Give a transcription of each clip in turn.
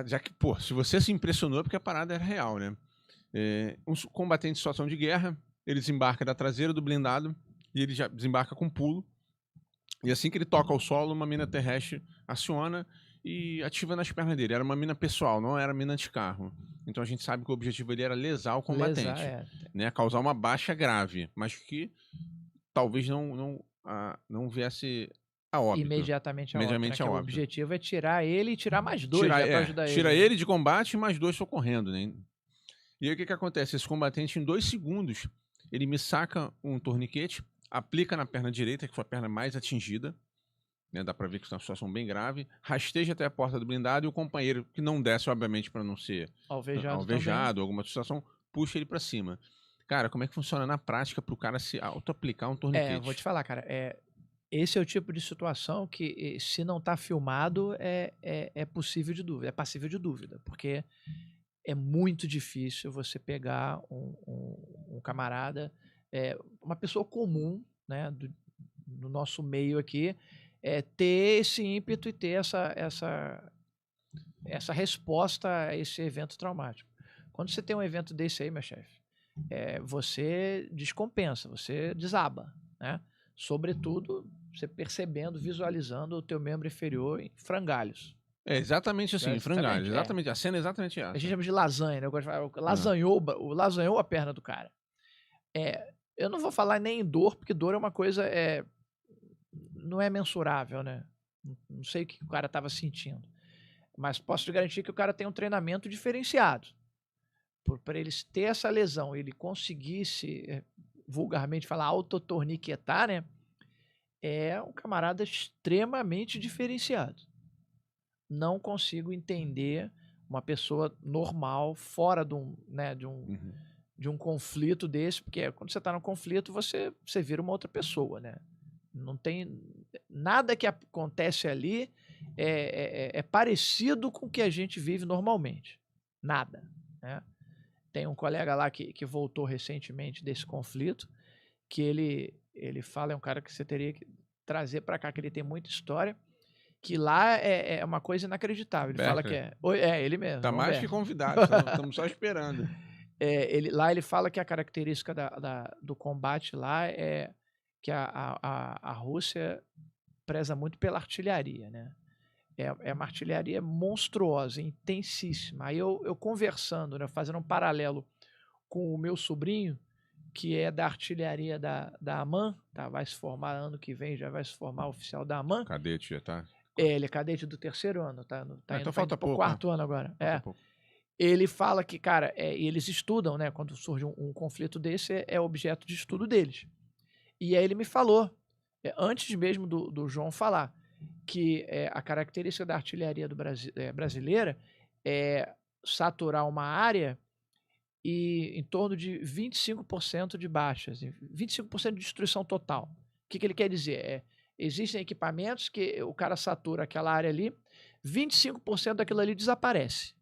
Já que, pô, se você se impressionou é porque a parada era real, né? Um combatente em situação de guerra, ele desembarca da traseira do blindado e ele já desembarca com pulo. E assim que ele toca ao solo, uma mina terrestre aciona e ativa nas pernas dele. Era uma mina pessoal, não era mina de carro. Então a gente sabe que o objetivo ali era lesar o Lesar, combatente, né? Causar uma baixa grave, mas que talvez não viesse a óbito. imediatamente a óbito, né? Imediatamente a Que o óbito. objetivo é tirar ele e tirar mais dois, né? Pra ajudar Tira ele, né? ele de combate e mais dois socorrendo, né? E aí o que que acontece? Esse combatente, em 2 segundos, ele me saca um torniquete, aplica na perna direita, que foi a perna mais atingida, né? Dá pra ver que está uma situação bem grave, rasteja até a porta do blindado e o companheiro, que não desce, obviamente, para não ser Alvejado também. alvejado, alguma situação, puxa ele para cima. Cara, como é que funciona na prática pro cara se auto-aplicar um Vou te torniquete? falar, cara, esse é o tipo de situação que, se não tá filmado, é possível de dúvida, é passível de dúvida, porque é muito difícil você pegar um camarada, uma pessoa comum, né, no nosso meio aqui, ter esse ímpeto e ter essa resposta a esse evento traumático. Quando você tem um evento desse aí, meu chefe, você descompensa, você desaba, né? Sobretudo, você percebendo, visualizando o teu membro inferior em frangalhos. É exatamente assim, em frangalhos, Exatamente, exatamente, a cena é exatamente a gente essa. chama de lasanha, né? Eu gosto de falar, Ah, lasanhou a perna do cara. Eu não vou falar nem em dor, porque dor é uma coisa, não é mensurável, né? Não sei o que o cara estava sentindo. Mas posso te garantir que o cara tem um treinamento diferenciado. Para ele ter essa lesão, ele conseguisse, vulgarmente falar, autotorniquetar, né? É um camarada extremamente diferenciado. Não consigo entender uma pessoa normal fora né, uhum. de um conflito desse, porque quando você está no conflito, você vira uma outra pessoa, né? Não tem nada que acontece ali é parecido com o que a gente vive normalmente. Nada, né? Tem um colega lá que voltou recentemente desse conflito, que ele fala, é um cara que você teria que trazer para cá, que ele tem muita história, que lá é uma coisa inacreditável. Ele fala que Berkeley, ele mesmo, tá João mais que Berkeley. convidado, estamos só esperando. Lá ele fala que a característica do combate lá é que a Rússia preza muito pela artilharia, né? É uma artilharia monstruosa, intensíssima. Aí eu conversando, né, fazendo um paralelo com o meu sobrinho, que é da artilharia da AMAN, tá? Vai se formar ano que vem, já vai se formar oficial da AMAN. Cadete já tá? Ele é cadete do 3º ano, tá Então indo falta pro pouco, né? 4º ano agora. Falta pouco. Ele fala que, cara, e eles estudam, né? Quando surge um conflito desse, é objeto de estudo deles. E aí ele me falou, antes mesmo do João falar, que a característica da artilharia brasileira é saturar uma área e em torno de 25% de baixas, 25% de destruição total. O que ele quer dizer? Existem equipamentos que o cara satura aquela área ali, 25% daquilo ali desaparece.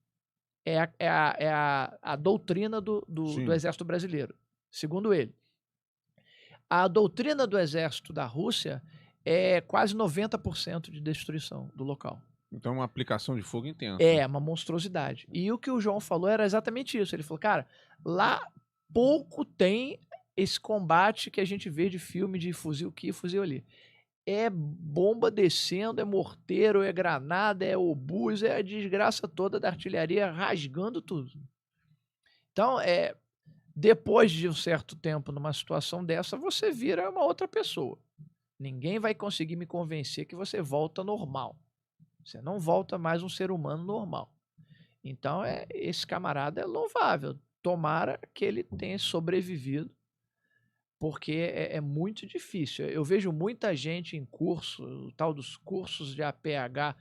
A doutrina do Sim. exército brasileiro, segundo ele. A doutrina do exército da Rússia é quase 90% de destruição do local. Então é uma aplicação de fogo intensa. É uma monstruosidade. E o que o João falou era exatamente isso. Ele falou, cara, lá pouco tem esse combate que a gente vê de filme de fuzil aqui, fuzil ali. É bomba descendo, é morteiro, é granada, é obus, é a desgraça toda da artilharia rasgando tudo. Então, depois de um certo tempo numa situação dessa, você vira uma outra pessoa. Ninguém vai conseguir me convencer que você volta normal. Você não volta mais um ser humano normal. Então, esse camarada é louvável. Tomara que ele tenha sobrevivido, porque é muito difícil. Eu vejo muita gente em curso, o tal dos cursos de APH,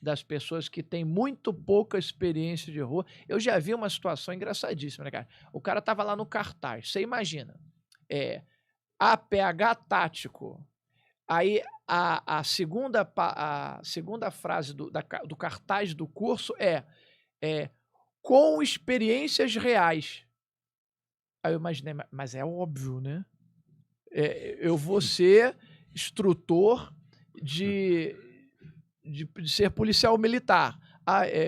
das pessoas que têm muito pouca experiência de rua. Eu já vi uma situação engraçadíssima, né, cara? O cara tava lá no cartaz, você imagina, APH tático. Aí a segunda frase do cartaz do curso é com experiências reais. Aí eu imaginei, mas é óbvio, né? Eu vou ser instrutor de ser policial militar.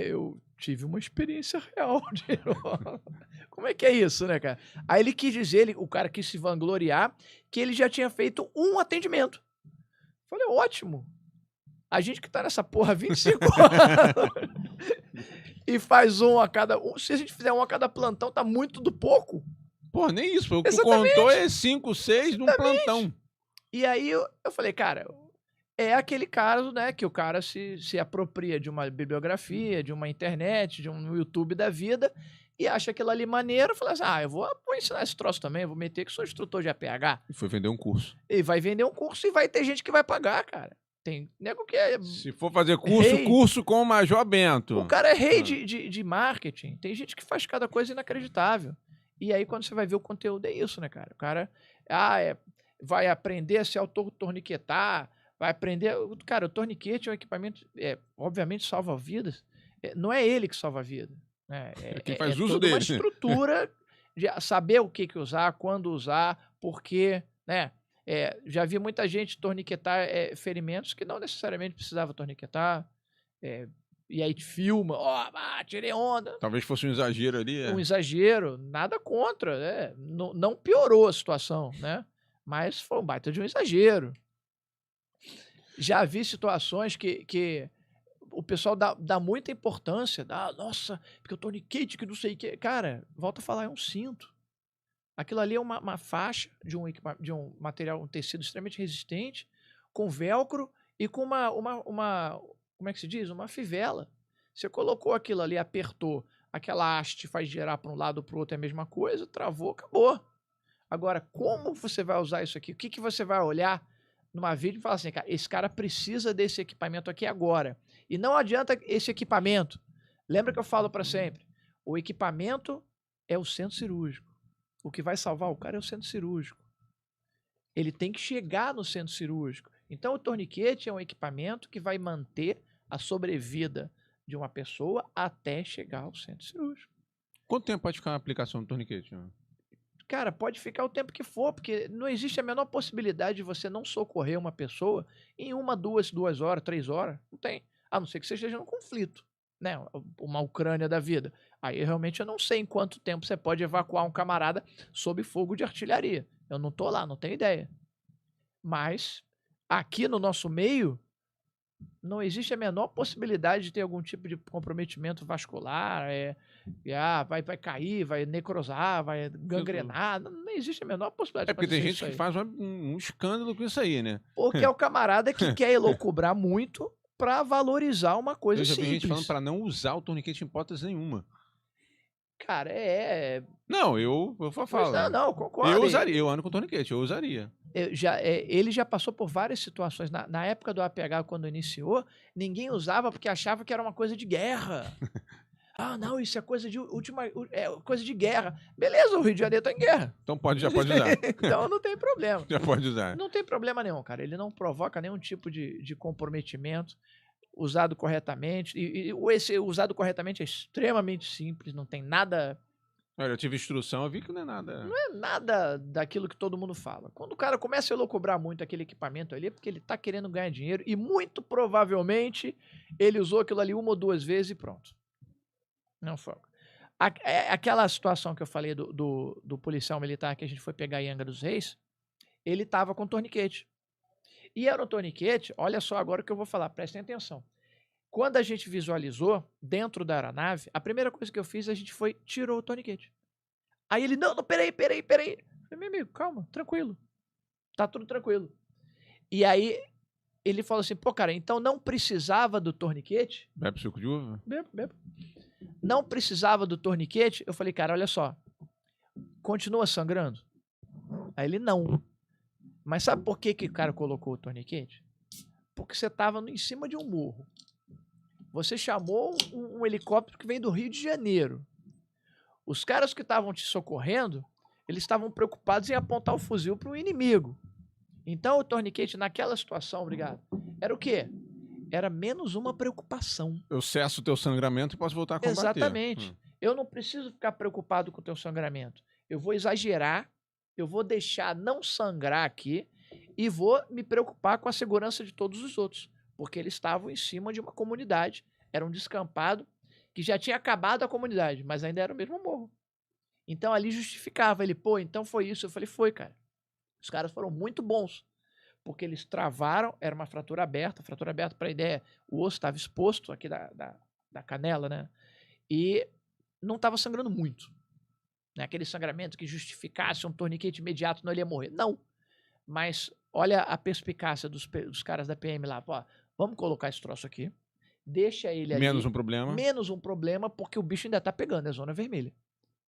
Eu tive uma experiência real. Como é que é isso, né, cara? Aí ele quis dizer, o cara quis se vangloriar, que ele já tinha feito um atendimento. Falei, ótimo. A gente que tá nessa porra há 25 anos e faz um a cada... Se a gente fizer um a cada plantão, tá muito do pouco. Pô, nem isso. O que tu contou é 5, 6 num plantão. E aí eu falei, cara, é aquele caso, né, que o cara se apropria de uma bibliografia, de uma internet, de um YouTube da vida e acha aquilo ali maneiro. Fala assim, eu vou ensinar esse troço também, vou meter que sou instrutor de APH. E foi vender um curso. E vai vender um curso e vai ter gente que vai pagar, cara. Tem nego que é... Se for fazer curso com o Major Bento. O cara é rei de marketing. Tem gente que faz cada coisa inacreditável. E aí, quando você vai ver o conteúdo, é isso, né, cara? O cara vai aprender a se auto-torniquetar, vai aprender... Cara, o torniquete é um equipamento, obviamente, salva vidas. Não é ele que salva a vida. Né? Quem faz uso toda dele. uma estrutura de saber o que usar, quando usar, por quê, né? Já vi muita gente torniquetar ferimentos que não necessariamente precisava torniquetar. E aí filma, tirei onda. Talvez fosse um exagero ali. Um exagero, nada contra. Não piorou a situação, né? Mas foi um baita de um exagero. Já vi situações que o pessoal dá muita importância. Nossa, porque o torniquete que não sei o que. Cara, volta a falar, é um cinto. Aquilo ali é uma faixa de um material, um tecido extremamente resistente, com velcro e com como é que se diz? Uma fivela. Você colocou aquilo ali, apertou, aquela haste faz girar para um lado ou para o outro, é a mesma coisa, travou, acabou. Agora, como você vai usar isso aqui? O que você vai olhar numa vídeo e falar assim, cara, esse cara precisa desse equipamento aqui agora. E não adianta esse equipamento. Lembra que eu falo para sempre? O equipamento é o centro cirúrgico. O que vai salvar o cara é o centro cirúrgico. Ele tem que chegar no centro cirúrgico. Então, o torniquete é um equipamento que vai manter a sobrevida de uma pessoa até chegar ao centro cirúrgico. Quanto tempo pode ficar a aplicação do torniquete? Cara, pode ficar o tempo que for, porque não existe a menor possibilidade de você não socorrer uma pessoa em 1, 2 horas, 3 horas. Não tem. A não ser que você esteja num conflito, né? Uma Ucrânia da vida. Aí realmente eu não sei em quanto tempo você pode evacuar um camarada sob fogo de artilharia. Eu não tô lá, não tenho ideia. Mas aqui no nosso meio não existe a menor possibilidade de ter algum tipo de comprometimento vascular, vai cair, vai necrosar, vai gangrenar. Não existe a menor possibilidade de fazer isso. Porque tem gente que faz um escândalo com isso aí, né? Porque é o camarada que quer elocubrar muito para valorizar uma coisa simples. Eu já vi gente falando para não usar o torniquete em hipótese nenhuma. Cara, Não, eu vou falar. Não, concordo. Eu usaria, eu ando com torniquete, eu usaria. Ele já passou por várias situações. Na época do APH, quando iniciou, ninguém usava porque achava que era uma coisa de guerra. Não, isso é coisa de coisa de guerra. Beleza, o Rio de Janeiro tá em guerra. Então já pode usar. Então não tem problema. Já pode usar. Não tem problema nenhum, cara. Ele não provoca nenhum tipo de comprometimento. Usado corretamente. Esse usado corretamente é extremamente simples, não tem nada... Olha, eu tive instrução, eu vi que não é nada... Não é nada daquilo que todo mundo fala. Quando o cara começa a elocubrar muito aquele equipamento ali, é porque ele tá querendo ganhar dinheiro e muito provavelmente ele usou aquilo ali 1 ou 2 vezes e pronto. Não foi. Aquela situação que eu falei do policial militar que a gente foi pegar em Angra dos Reis, ele tava com torniquete. E era um torniquete, olha só agora o que eu vou falar, prestem atenção. Quando a gente visualizou dentro da aeronave, a primeira coisa que eu fiz, a gente tirou o torniquete. Aí ele, não, peraí. Eu falei, meu amigo, calma, tranquilo. Tá tudo tranquilo. E aí ele falou assim, pô, cara, então não precisava do torniquete? Bebe suco de uva? Bebo. Não precisava do torniquete? Eu falei, cara, olha só, continua sangrando? Aí ele, não. Mas sabe por que o cara colocou o torniquete? Porque você estava em cima de um morro. Você chamou um helicóptero que vem do Rio de Janeiro. Os caras que estavam te socorrendo, eles estavam preocupados em apontar o fuzil para o inimigo. Então o torniquete naquela situação, obrigado, era o quê? Era menos uma preocupação. Eu cesso o teu sangramento e posso voltar a combater. Exatamente. Eu não preciso ficar preocupado com o teu sangramento. Eu vou exagerar, eu vou deixar não sangrar aqui e vou me preocupar com a segurança de todos os outros, porque eles estavam em cima de uma comunidade, era um descampado que já tinha acabado a comunidade, mas ainda era o mesmo morro. Então ali justificava ele, pô, então foi isso. Eu falei, foi, cara. Os caras foram muito bons, porque eles travaram, era uma fratura aberta, para a ideia, o osso estava exposto aqui da canela, né? E não estava sangrando muito. Né? Aquele sangramento que justificasse um torniquete imediato, não ele ia morrer. Não. Mas olha a perspicácia dos caras da PM lá. Pô, vamos colocar esse troço aqui, deixa ele ali. Menos um problema. Menos um problema, porque o bicho ainda tá pegando, é zona vermelha.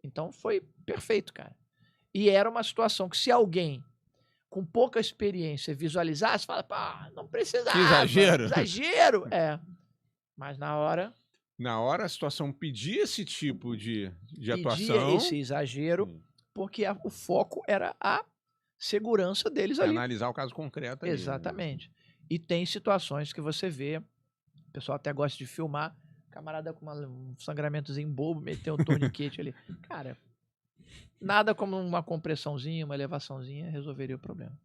Então foi perfeito, cara. E era uma situação que se alguém com pouca experiência visualizasse, fala, pá, não precisava. Que exagero. Exagero, Mas na hora a situação pedia esse tipo de pedia atuação. esse exagero, porque o foco era a segurança deles ali. Analisar o caso concreto ali. Exatamente. E tem situações que você vê, o pessoal até gosta de filmar, camarada com um sangramentozinho bobo, meteu um torniquete ali. Cara, nada como uma compressãozinha, uma elevaçãozinha resolveria o problema.